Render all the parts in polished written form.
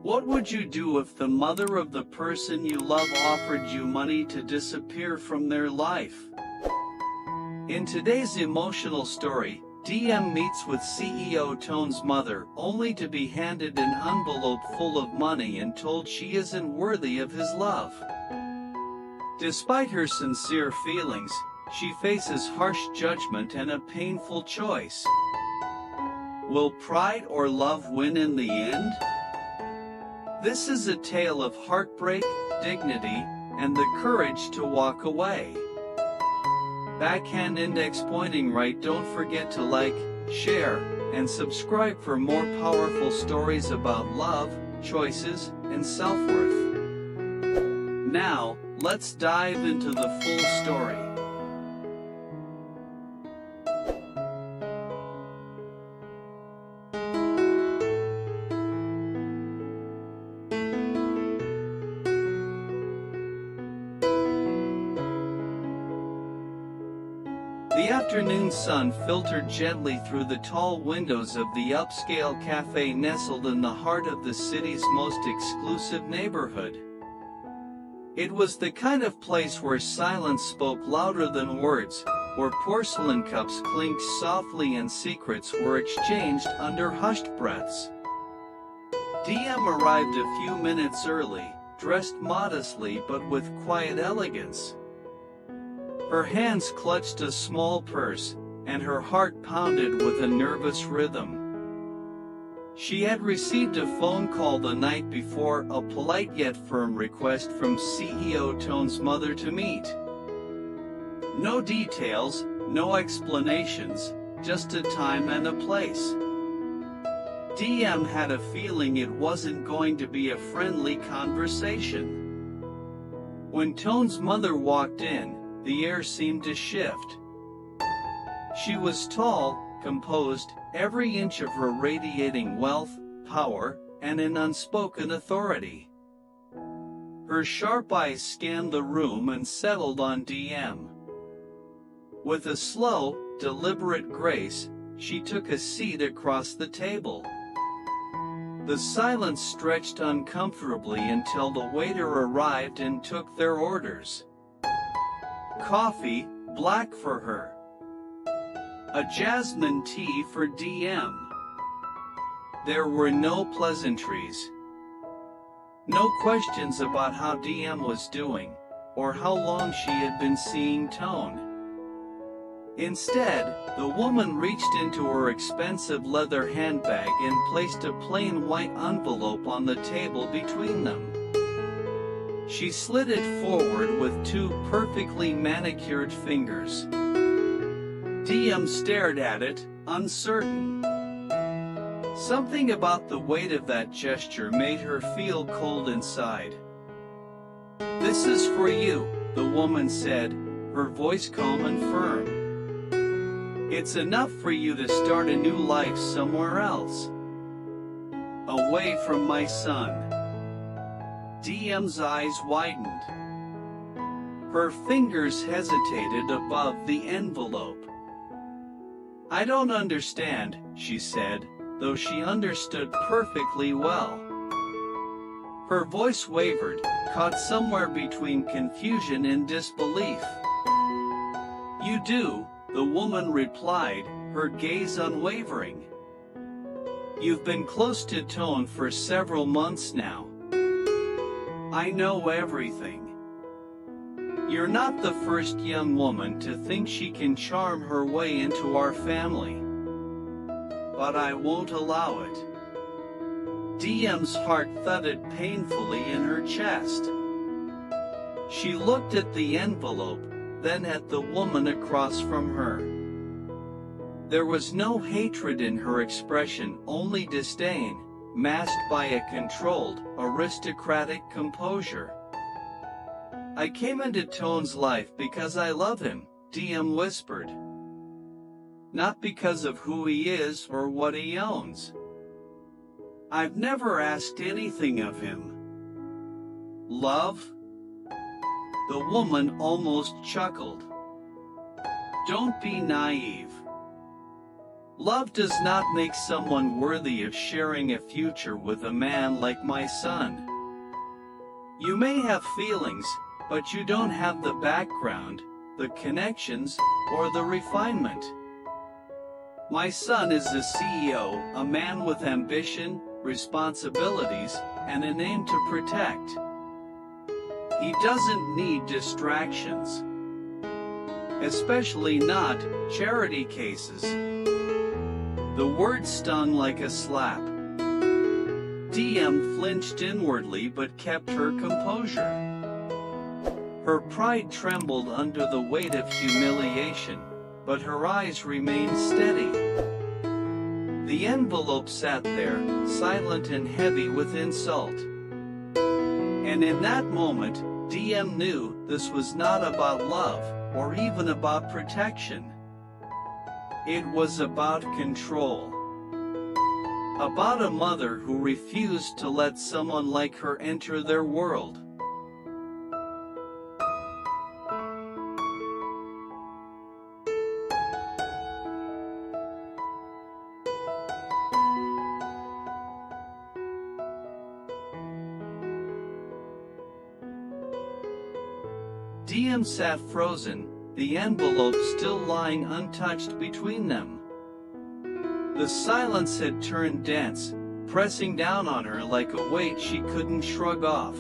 What would you do if the mother of the person you love offered you money to disappear from their life? In today's emotional story, Diem meets with CEO Toan's mother, only to be handed an envelope full of money and told she isn't worthy of his love. Despite her sincere feelings, she faces harsh judgment and a painful choice. Will pride or love win in the end? This is a tale of heartbreak, dignity, and the courage to walk away. Backhand index pointing right. Don't forget to like, share, and subscribe for more powerful stories about love, choices, and self-worth. Now, let's dive into the full story. The afternoon sun filtered gently through the tall windows of the upscale cafe nestled in the heart of the city's most exclusive neighborhood. It was the kind of place where silence spoke louder than words, where porcelain cups clinked softly and secrets were exchanged under hushed breaths. Diem arrived a few minutes early, dressed modestly but with quiet elegance. Her hands clutched a small purse, and her heart pounded with a nervous rhythm. She had received a phone call the night before, a polite yet firm request from CEO Toan's mother to meet. No details, no explanations, just a time and a place. Diem had a feeling it wasn't going to be a friendly conversation. When Toan's mother walked in, the air seemed to shift. She was tall, composed, every inch of her radiating wealth, power, and an unspoken authority. Her sharp eyes scanned the room and settled on Diem. With a slow, deliberate grace, she took a seat across the table. The silence stretched uncomfortably until the waiter arrived and took their orders. Coffee, black for her. A jasmine tea for Diem. There were no pleasantries. No questions about how Diem was doing, or how long she had been seeing Toan. Instead, the woman reached into her expensive leather handbag and placed a plain white envelope on the table between them. She slid it forward with two perfectly manicured fingers. Diem stared at it, uncertain. Something about the weight of that gesture made her feel cold inside. "This is for you," the woman said, her voice calm and firm. "It's enough for you to start a new life somewhere else. Away from my son." Diem's eyes widened. Her fingers hesitated above the envelope. "I don't understand," she said, though she understood perfectly well. Her voice wavered, caught somewhere between confusion and disbelief. "You do," the woman replied, her gaze unwavering. "You've been close to Toan for several months now. I know everything. You're not the first young woman to think she can charm her way into our family. But I won't allow it." Diem's heart thudded painfully in her chest. She looked at the envelope, then at the woman across from her. There was no hatred in her expression, only disdain, masked by a controlled, aristocratic composure. "I came into Toan's life because I love him," Diem whispered. "Not because of who he is or what he owns. I've never asked anything of him." "Love?" The woman almost chuckled. "Don't be naive. Love does not make someone worthy of sharing a future with a man like my son. You may have feelings, but you don't have the background, the connections, or the refinement. My son is a CEO, a man with ambition, responsibilities, and a name to protect. He doesn't need distractions. Especially not charity cases. The word stung like a slap. Diem flinched inwardly but kept her composure. Her pride trembled under the weight of humiliation, but her eyes remained steady. The envelope sat there, silent and heavy with insult. And in that moment, Diem knew this was not about love, or even about protection. It was about control. About a mother who refused to let someone like her enter their world. Diem sat frozen, the envelope still lying untouched between them. The silence had turned dense, pressing down on her like a weight she couldn't shrug off.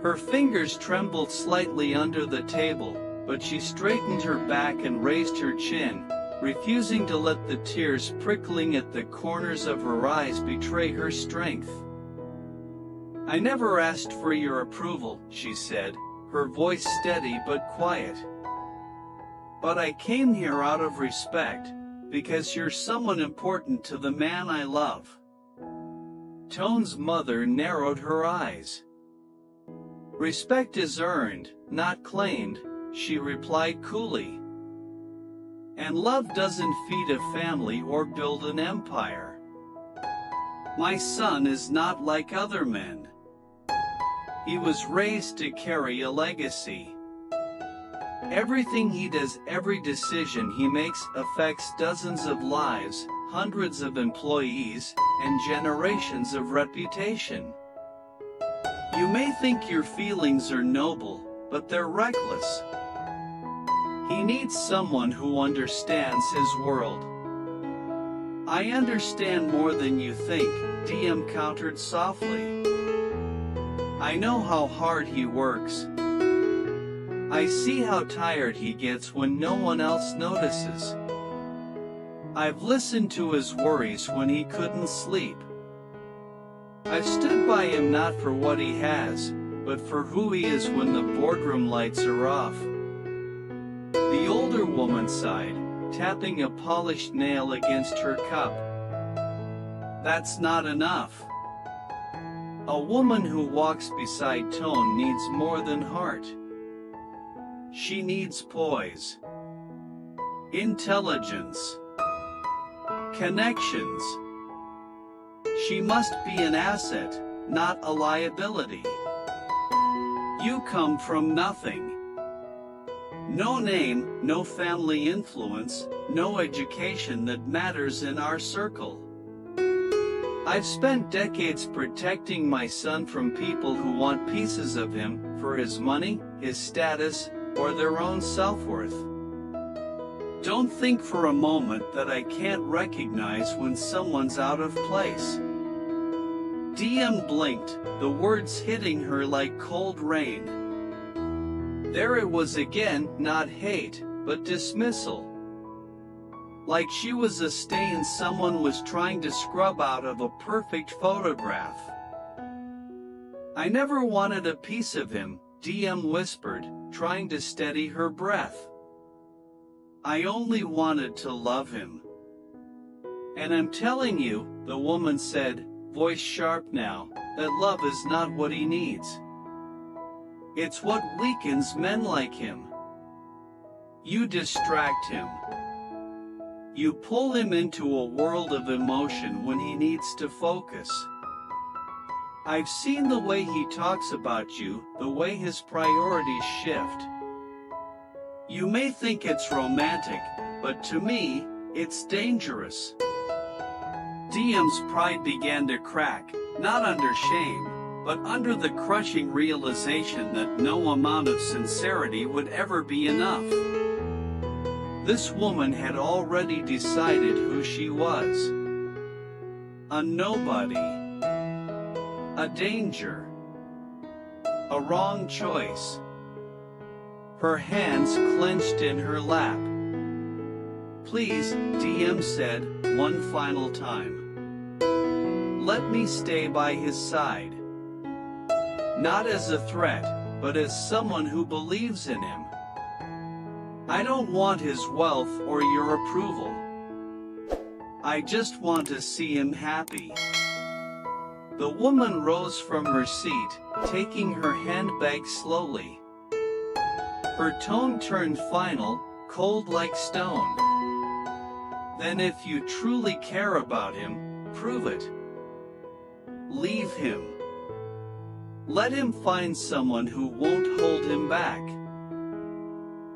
Her fingers trembled slightly under the table, but she straightened her back and raised her chin, refusing to let the tears prickling at the corners of her eyes betray her strength. "I never asked for your approval," she said, her voice steady but quiet. "But I came here out of respect, because you're someone important to the man I love." Toan's mother narrowed her eyes. "Respect is earned, not claimed," she replied coolly. "And love doesn't feed a family or build an empire. My son is not like other men. He was raised to carry a legacy. Everything he does, every decision he makes affects dozens of lives, hundreds of employees, and generations of reputation. You may think your feelings are noble, but they're reckless. He needs someone who understands his world." "I understand more than you think," Diem countered softly. "I know how hard he works. I see how tired he gets when no one else notices. I've listened to his worries when he couldn't sleep. I've stood by him not for what he has, but for who he is when the boardroom lights are off." The older woman sighed, tapping a polished nail against her cup. "That's not enough. A woman who walks beside Toan needs more than heart. She needs poise, intelligence, connections. She must be an asset, not a liability. You come from nothing. No name, no family influence, no education that matters in our circle. I've spent decades protecting my son from people who want pieces of him for his money, his status, or their own self-worth. Don't think for a moment that I can't recognize when someone's out of place." Diem blinked, the words hitting her like cold rain. There it was again, not hate, but dismissal. Like she was a stain someone was trying to scrub out of a perfect photograph. "I never wanted a piece of him," Diem whispered, trying to steady her breath. "I only wanted to love him. And I'm telling you," the woman said, voice sharp now, "that love is not what he needs. It's what weakens men like him. You distract him. You pull him into a world of emotion when he needs to focus. I've seen the way he talks about you, the way his priorities shift. You may think it's romantic, but to me, It's dangerous. Diem's pride began to crack, not under shame, but under the crushing realization that no amount of sincerity would ever be enough. This woman had already decided who she was. A nobody. A danger. A wrong choice. Her hands clenched in her lap. "Please," Diem said, one final time. "Let me stay by his side. Not as a threat, but as someone who believes in him. I don't want his wealth or your approval. I just want to see him happy." The woman rose from her seat, taking her handbag slowly. Her tone turned final, cold like stone. "Then if you truly care about him, prove it. Leave him. Let him find someone who won't hold him back."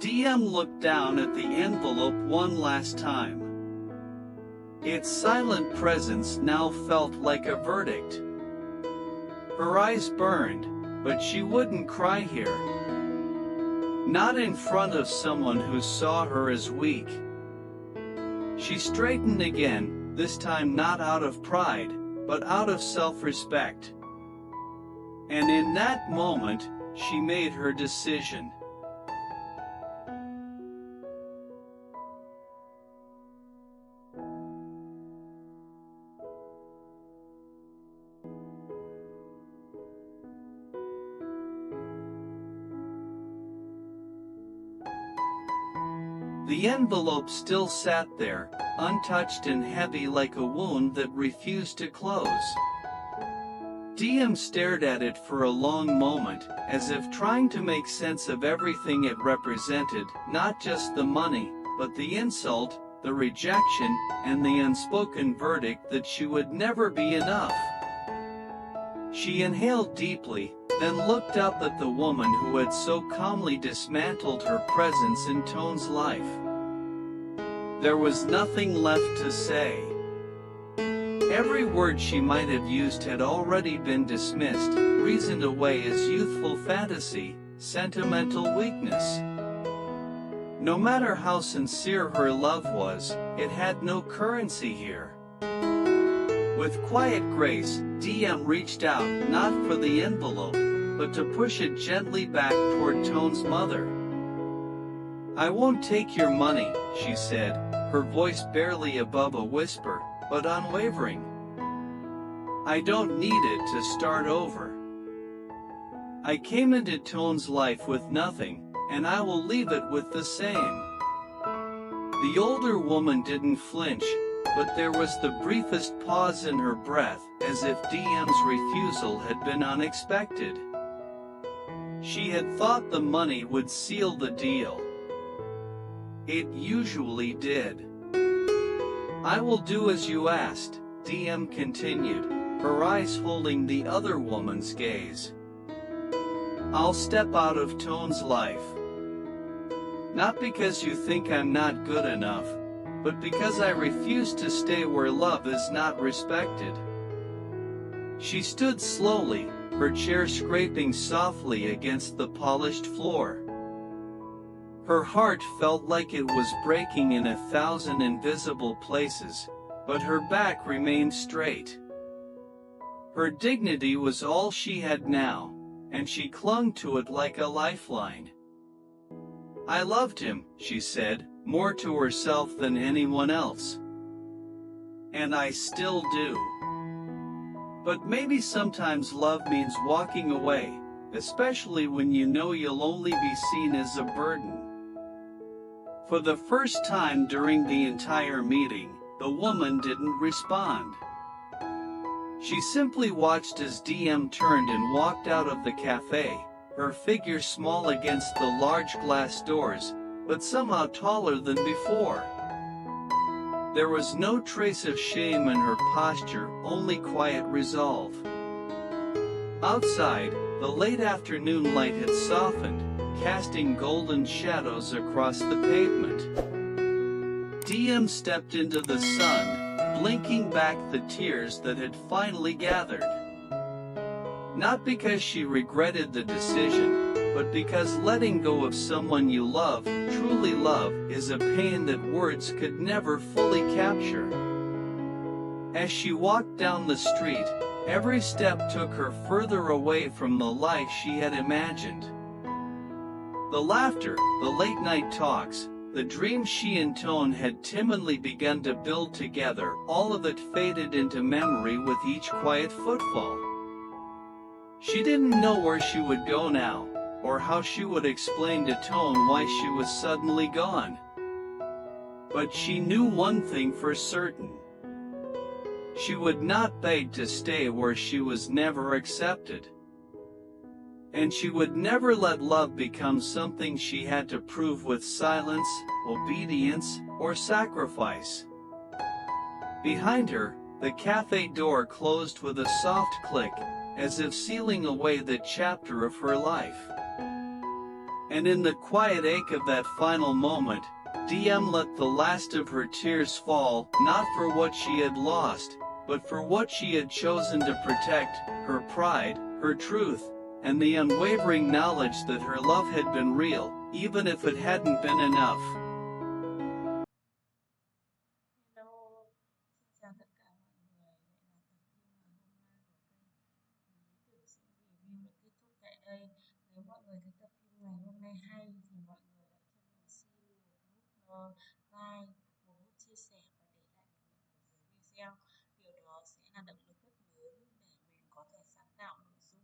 Diem looked down at the envelope one last time. Its silent presence now felt like a verdict. Her eyes burned, but she wouldn't cry here. Not in front of someone who saw her as weak. She straightened again, this time not out of pride, but out of self-respect. And in that moment, she made her decision. The envelope still sat there, untouched and heavy like a wound that refused to close. Diem stared at it for a long moment, as if trying to make sense of everything it represented, not just the money, but the insult, the rejection, and the unspoken verdict that she would never be enough. She inhaled deeply, then looked up at the woman who had so calmly dismantled her presence in Toan's life. There was nothing left to say. Every word she might have used had already been dismissed, reasoned away as youthful fantasy, sentimental weakness. No matter how sincere her love was, it had no currency here. With quiet grace, Diem reached out, not for the envelope, but to push it gently back toward Toan's mother. "I won't take your money," she said, her voice barely above a whisper, but unwavering. "I don't need it to start over. I came into Toan's life with nothing, and I will leave it with the same." The older woman didn't flinch, but there was the briefest pause in her breath, as if Diem's refusal had been unexpected. She had thought the money would seal the deal. It usually did. "I will do as you asked," Diem continued, her eyes holding the other woman's gaze. "I'll step out of Toan's life. Not because you think I'm not good enough, but because I refuse to stay where love is not respected." She stood slowly, her chair scraping softly against the polished floor. Her heart felt like it was breaking in 1,000 invisible places, but her back remained straight. Her dignity was all she had now, and she clung to it like a lifeline. "I loved him," she said, more to herself than anyone else. "And I still do. But maybe sometimes love means walking away, especially when you know you'll only be seen as a burden." For the first time during the entire meeting, the woman didn't respond. She simply watched as Diem turned and walked out of the cafe, her figure small against the large glass doors, but somehow taller than before. There was no trace of shame in her posture, only quiet resolve. Outside, the late afternoon light had softened, casting golden shadows across the pavement. Diem stepped into the sun, blinking back the tears that had finally gathered. Not because she regretted the decision, but because letting go of someone you love, truly love, is a pain that words could never fully capture. As she walked down the street, every step took her further away from the life she had imagined. The laughter, the late-night talks, the dreams she and Toan had timidly begun to build together, all of it faded into memory with each quiet footfall. She didn't know where she would go now, or how she would explain to Toan why she was suddenly gone. But she knew one thing for certain. She would not beg to stay where she was never accepted. And she would never let love become something she had to prove with silence, obedience, or sacrifice. Behind her, the cafe door closed with a soft click, as if sealing away the chapter of her life. And in the quiet ache of that final moment, Diem let the last of her tears fall, not for what she had lost, but for what she had chosen to protect, her pride, her truth, and the unwavering knowledge that her love had been real, even if it hadn't been enough. Hello, xin chào tất cả mọi người. Vậy là tập phim ngày hôm nay của kênh Lý Tưởng Sinh Review đã kết thúc tại đây. Nếu mọi người thấy tập phim ngày hôm nay hay thì mọi người hãy cho mình xin một nút like, một nút chia sẻ và để lại bình luận ở dưới video. Điều đó sẽ là động lực rất lớn để mình có thể sáng tạo nội dung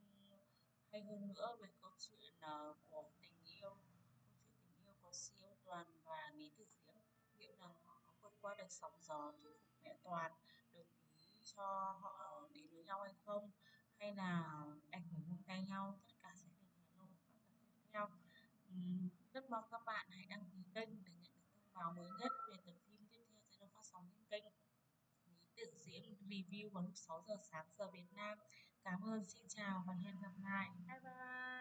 hay hơn nữa về câu chuyện của tình yêu, câu chuyện tình yêu của CEO Toan và Ly Tu Diem. Liệu rằng họ có vượt qua được sóng gió thuyết phục mẹ Toàn đồng ý cho họ đến với nhau hay không, hay là đành phải buông tay nhau, tất cả sẽ được hé lộ ở các tập tiếp theo. Rất mong các bạn hãy đăng ký kênh để nhận được thông báo mới nhất về tập phim tiếp theo sẽ được phát sóng trên kênh Lý Tưởng Diễm Review vào lúc 6 giờ sáng giờ Việt Nam. Cảm ơn, xin chào và hẹn gặp lại. Bye bye.